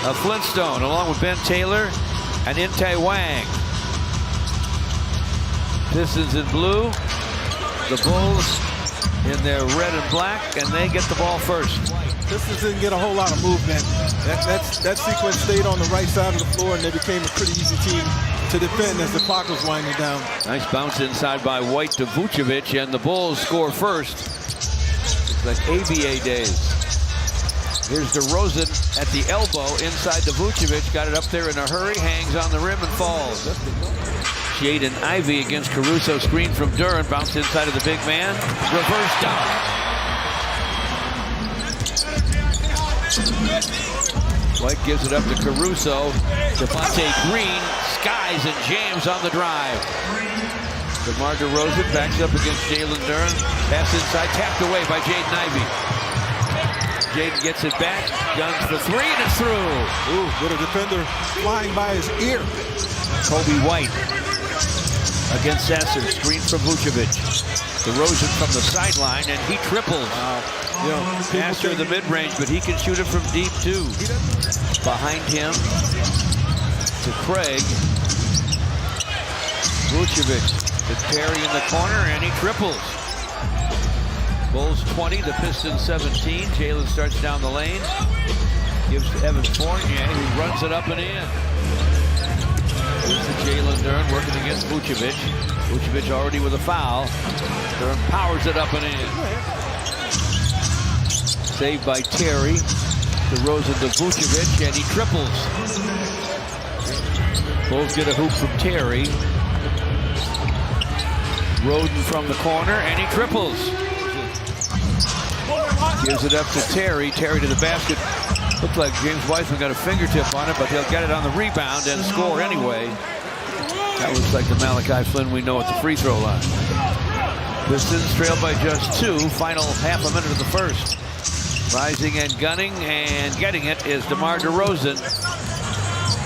of Flintstone, along with Ben Taylor and In-Tae Wang. Pistons in blue, the Bulls in their red and black, and they get the ball first. Pistons didn't get a whole lot of movement. That sequence stayed on the right side of the floor, and they became a pretty easy team to defend as the clock was winding down. Nice bounce inside by White to Vucevic, and the Bulls score first. It's like ABA days. Here's DeRozan at the elbow inside to Vucevic. Got it up there in a hurry, hangs on the rim and falls. Jaden Ivey against Caruso, screen from Duran, bounce inside of the big man. Reverse dunk. White gives it up to Caruso. Devontae Green skies and jams on the drive. DeMar DeRozan backs up against Jalen Duran. Pass inside, tapped away by Jaden Ivey. Jaden gets it back, guns for three, and it's through. Ooh, with a defender flying by his ear. Kobe White against Sasser, screen from Vucevic. DeRozan from the sideline, and he triples. After the mid-range, but he can shoot it from deep too. Behind him to Craig. Vucevic to Terry in the corner, and he triples. Bulls 20, the Pistons 17. Jalen starts down the lane. Gives to Evan Fournier, who runs it up and in. Here's the Jalen Duran working against Vucevic. Vucevic already with a foul. Duran powers it up and in. Saved by Terry. DeRozan to Vucevic, and he triples. Bulls get a hoop from Terry. Roden from the corner, and he triples. Gives it up to Terry. Terry to the basket. Looks like James Wiseman got a fingertip on it, but he'll get it on the rebound and score anyway. That looks like the Malachi Flynn we know at the free throw line. Pistons trail by just 2. Final half a minute of the first. Rising and gunning and getting it is DeMar DeRozan.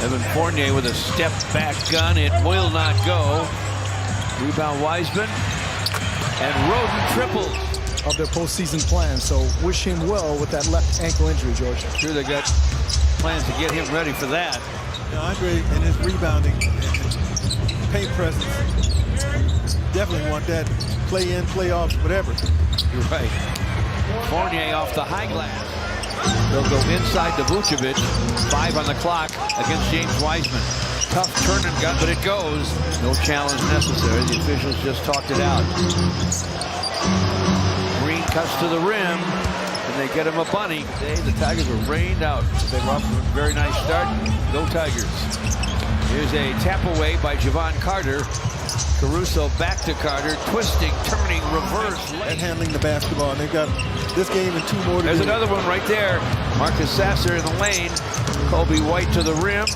Evan Fournier with a step back gun. It will not go. Rebound Wiseman. And Roden triples. Of their postseason plans, so wish him well with that left ankle injury, George. I'm sure they got plans to get him ready for that. Andre and his rebounding, paint presence, definitely want that play in, playoffs, whatever. You're right. Fournier off the high glass. They'll go inside to Vucevic. 5 on the clock against James Wiseman. Tough turn and gun, but it goes. No challenge necessary. The officials just talked it out. Green cuts to the rim, and they get him a bunny. Today, the Tigers were rained out. They were off to a very nice start. Go Tigers. Here's a tap away by Javon Carter. Caruso back to Carter, twisting, turning, reverse. And handling the basketball. And they've got this game and 2 more to There's do. another one right there. Marcus Sasser in the lane. Kobe White to the rim.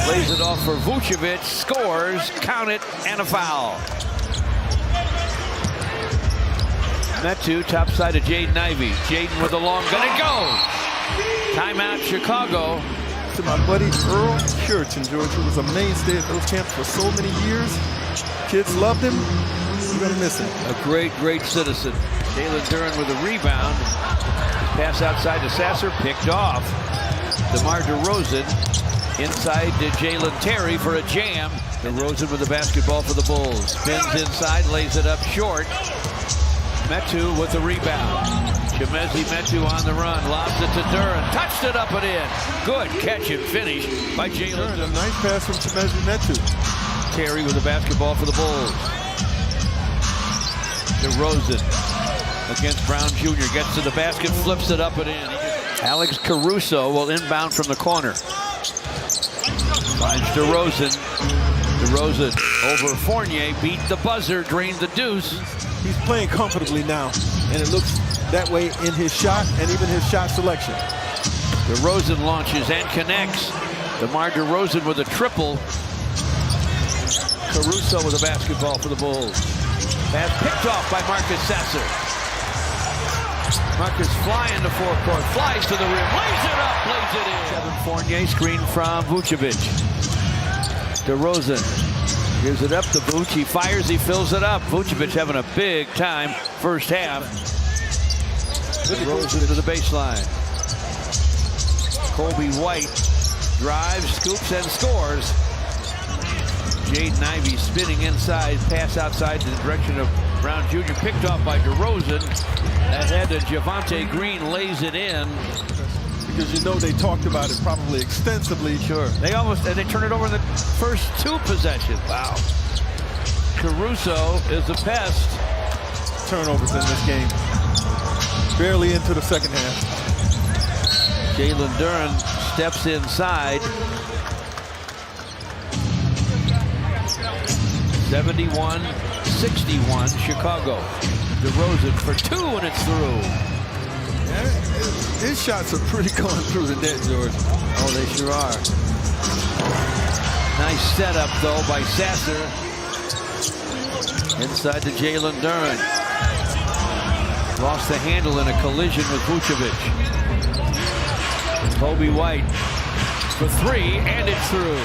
Lays it off for Vucevic. Scores, count it, and a foul. Metu, top side of Jaden Ivey. Jaden with a long gun. It goes. Timeout, Chicago. To my buddy Earl Puritan, George, who was a mainstay at those camps for so many years. Kids loved him. You're going to miss him. A great, great citizen. Jalen Duran with a rebound. Pass outside to Sasser, picked off. DeMar DeRozan inside to Jalen Terry for a jam. DeRozan with the basketball for the Bulls. Spins inside, lays it up short. Metu with the rebound. Chimezie Metu on the run, lobs it to Duran, touched it up and in. Good catch and finish by Jalen. A nice pass from Chimezie Metu. Terry with the basketball for the Bulls. DeRozan against Brown Jr. Gets to the basket, flips it up and in. Alex Caruso will inbound from the corner. Finds DeRozan. DeRozan over Fournier, beat the buzzer, drained the deuce. He's playing comfortably now, and it looks that way in his shot and even his shot selection. DeRozan launches and connects. DeMar DeRozan with a triple. Caruso with a basketball for the Bulls. Pass picked off by Marcus Sasser. Marcus flying to forecourt, flies to the rim, lays it up, lays it in. Evan Fournier, screen from Vucevic. DeRozan gives it up to Vuce. He fires, he fills it up. Vucevic having a big time first half. DeRozan to the baseline. Kobe White drives, scoops, and scores. Jaden Ivey spinning inside, pass outside to the direction of Brown Jr. Picked off by DeRozan. Ahead to Javonte Green, lays it in. Because you know they talked about it probably extensively. Sure. They they turn it over in the first 2 possessions. Wow. Caruso is the pest. Turnovers in this game. Barely into the second half. Jalen Duren steps inside. 71-61 Chicago. DeRozan for 2 and it's through. Yeah, his shots are pretty going through the net, George. Oh, they sure are. Nice setup though by Sasser. Inside to Jalen Duren. Lost the handle in a collision with Vucevic. Kobe White for 3 and it's through.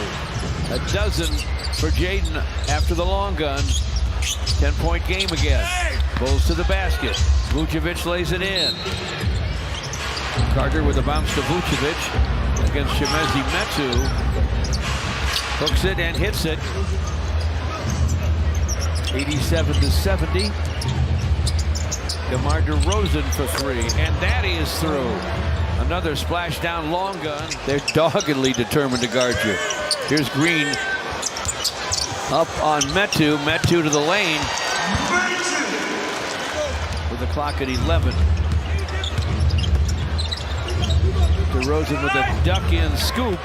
A dozen for Jaden after the long gun. 10-point game again. Bulls to the basket. Vucevic lays it in. Carter with a bounce to Vucevic against Chimezie Metu. Hooks it and hits it. 87-70. DeMar DeRozan for 3, and that is through. Another splashdown long gun. They're doggedly determined to guard you. Here's Green up on Metu. Metu to the lane with the clock at 11. DeRozan with a duck-in scoop.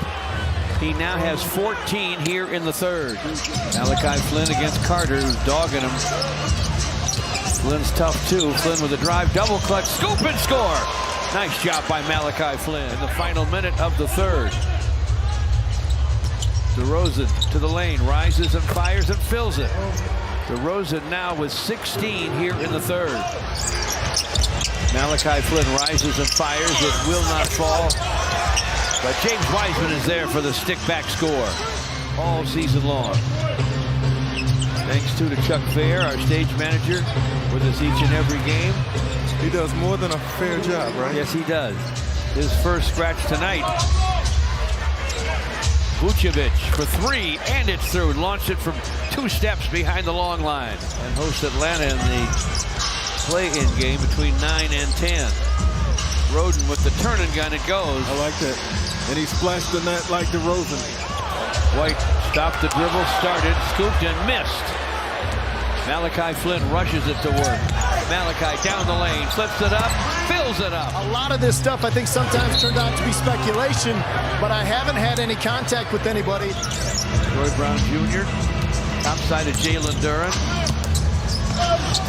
He now has 14 here in the third. Malachi Flynn against Carter, who's dogging him. Flynn's tough too. Flynn with a drive, double clutch, scoop and score. Nice job by Malachi Flynn in the final minute of the third. DeRozan to the lane, rises and fires and fills it. DeRozan now with 16 here in the third. Malachi Flynn rises and fires. It will not fall. But James Wiseman is there for the stick-back score all season long. Thanks to Chuck Fair, our stage manager, with us each and every game. He does more than a fair job, right? Yes, he does. His first scratch tonight. Vucevic for 3, and it's through. Launched it from 2 steps behind the long line. And hosts Atlanta in the play-in game between 9 and 10. Roden with the turn and gun, it goes. I like that. And he splashed the net like DeRozan. White stopped the dribble, started, scooped and missed. Malachi Flynn rushes it to work. Malachi down the lane, flips it up, fills it up. A lot of this stuff I think sometimes turned out to be speculation, but I haven't had any contact with anybody. Troy Brown Jr. outside of Jalen Duren.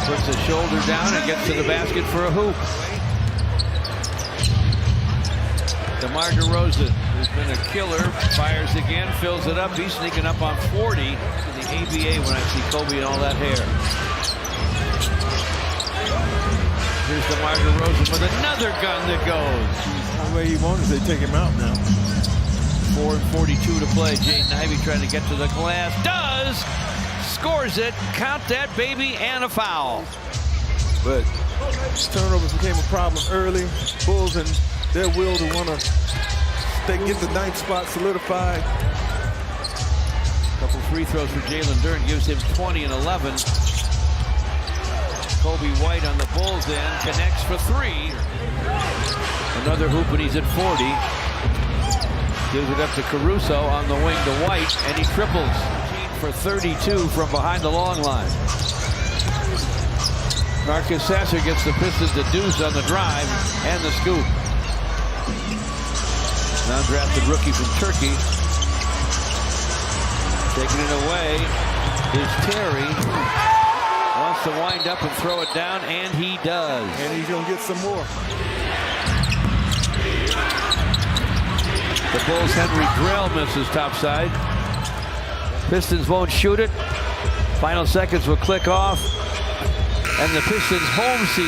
Puts his shoulder down and gets to the basket for a hoop. DeMar DeRozan, who's been a killer, fires again, fills it up. He's sneaking up on 40 to the ABA when I see Kobe and all that hair. Here's DeMar DeRozan with another gun that goes. The way he wants, they take him out now. 4:42 to play. Jaden Ivey trying to get to the glass. Does! Scores it. Count that baby and a foul. But turnovers became a problem early. Bulls and their will to want to get the 9th spot solidified. Couple free throws for Jalen Duren gives him 20 and 11. Kobe White on the Bulls end connects for 3. Another hoop and he's at 40. Gives it up to Caruso on the wing to White, and he triples for 32 from behind the long line. Marcus Sasser gets the Pistons to deuce on the drive and the scoop. Non-drafted rookie from Turkey. Taking it away is Terry. Wants to wind up and throw it down, and he does. And he's going to get some more. The Bulls' Henry Drell misses topside. Pistons won't shoot it. Final seconds will click off. And the Pistons' home season